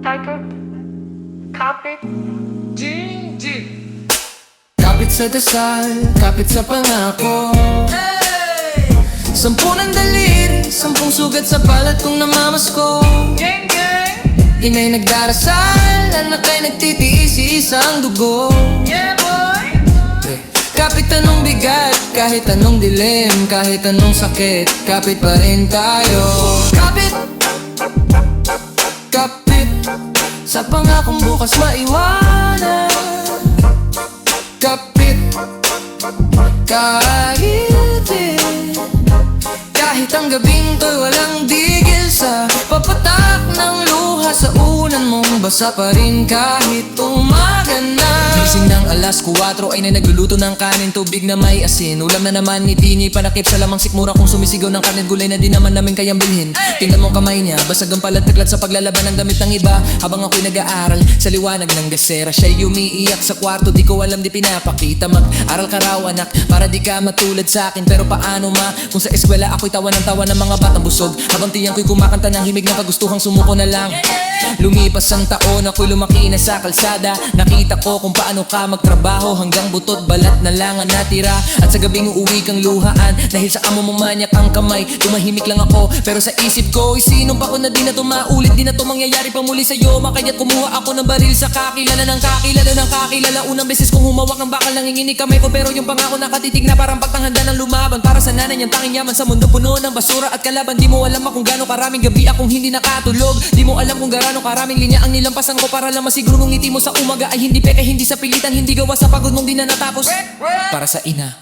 Title, Kapit, Gigi. Kapit sa dasal, kapit sa pangako. Sampu ng daliri, sampung sugat sa balat kong namamasko. Gang, gang, Inay nagdarasal, anak ay nagtitiis, isang dugo. yeah boy. Kapit anong bigat, kahit anong dilim, kahit anong sakit, kapit pa rin tayo. Kapit, kapit, sa pangakong bukas maiwanan. Kapit, kahit kahit ang gabing to'y walang digil sa papatak ng luha sa unan mong basa pa rin kahit umaga na. Gising ng alas 4 ay na nagluluto ng kanin, tubig na may asin. Ulam na naman, ngiti niya panakip sa lamang sikmura kung sumisigaw ng karne, gulay na di naman namin kayang bilhin. Tingnan mo kamay niya, basag ang palat-taklat sa paglalaban ng damit ng iba. Habang ako'y nag-aaral sa liwanag ng gasera, siya'y umiiyak sa kwarto, di ko alam, di pinapakita. Mag-aral ka raw anak, para di ka matulad sa akin. Pero paano ma, kung sa eskwela ako'y tawa ng tawa ng mga batang busog, habang tiyan ko'y kumakanta ng himig ng kagustuhang sumuko na lang. Lumipas ang taon, ako'y lumaki na sa kalsada. Nakita ko kung paano ka magtrabaho, hanggang butot balat na lang ang natira. At sa gabing uuwi kang luhaan, dahil sa amo mong manyak ang kamay. Tumahimik lang ako, pero sa isip ko, sino pa ko na di na to maulit, di na to mangyayari pa muli sa'yo. Makaya't kumuha ako ng baril sa kakilala ng kakilala ng kakilala. Unang beses kong humawak ng bakal, nanginginig kamay ko, pero yung pangako nakatitig na parang pagtanghanda ng lumaban. Para sa nanay niyang tanging yaman sa mundo puno ng basura at kalaban. Di mo alam kung gaano karaming gabi akong hindi nakatulog. Di mo alam kung gaano karaming linya ang nilampasan ko, para lang masiguro nung ngiti mo sa umaga ay hindi peke, hindi sa pilitan, hindi gawa sa pagod mong di na natapos. Para sa ina,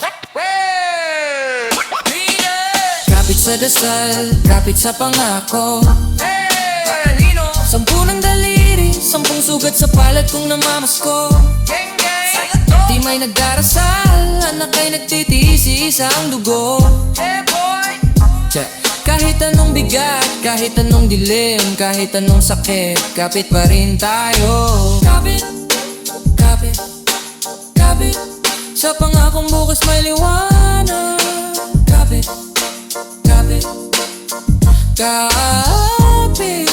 kapit sa dasal, kapit sa pangako. Sampu ng daliri, sampung sugat sa palat kong namamasko. Gang, gang, Di may nagdarasal, anak ay nagtitiis, isang dugo. yeah boy. Check. Kahit anong bigat, kahit anong dilim, kahit anong sakit, kapit pa rin tayo. Kapit, kapit, kapit, sa pangakong bukas may liwanag. Kapit, kapit, kapit,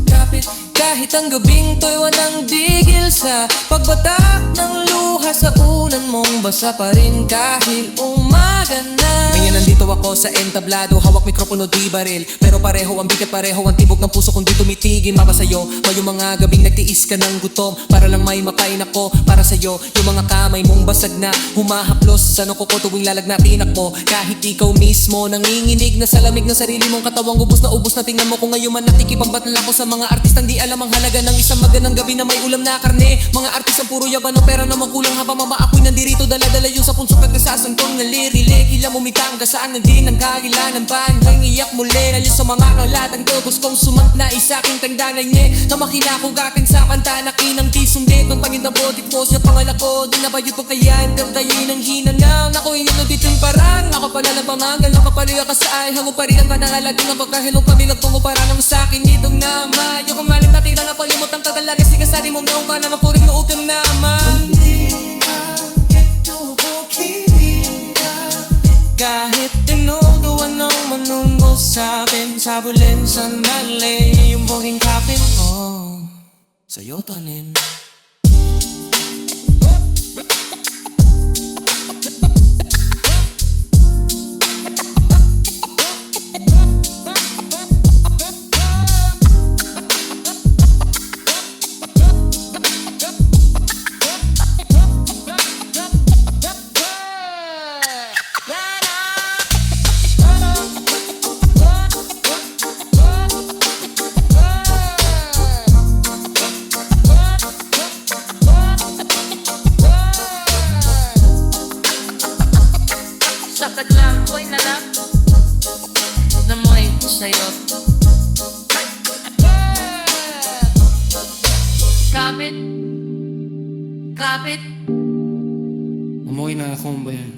kapit, kahit ang gabing to'y walang digil sa pagbatak ng luha sa unan mong basa pa rin kahit umaga na. Ngayon nandito ako sa entablado, hawak mikropono di baril, pero pareho ang bigat, pareho ang tibok ng puso kung di tumitigil. Mapa sa'yo, may yung mga gabing nagtiis ka ng gutom, para lang may makain ako. Para sa'yo, yung mga kamay mong basag na humahaplos sa noko ko tuwing lalagnatin ako. Kahit ikaw mismo nanginginig na sa lamig ng sarili mong katawang, ubos na tingnan mo kung ngayon man nakikipagbattle ako sa mga artistang di alam ang halaga ng isang magandang gabi na may ulam na karne. Mga artistang puro yaban o pera na makulang, habang mama ako'y nandirito dala-dala yung sa punsok at kasasantong nalirilig. Ilang umitang kasaan na din ang kagilanan pa, hanggang iyak muli na sa mga kalatang tubos kong sumantna isaking tangdanay niya na makinakugatin sa kanta na kinang tisundit ng pangit na body pose niya pangalak ko. Di na ba yun kaya hanggang tayo'y nang hinanang ako yun na dito'y parang ako pala na pamangal, nakapaliwa ka sa ay hango pa rin ang kanangalagang ang pagkahilong kabilang tungo para naman sa akin itong naman. Yung kumalit na tira na palimutang tatalaga si kasari mong naong ka na mapuring noong kang naman. Kahit tinuduan ng manungo sa akin, sabulin sandali yung boging kapit ko sa'yo tanin. Sa taglang ko'y nalang na mo'y sa'yo. Kapit, kapit, Umuwi na ako ba yan?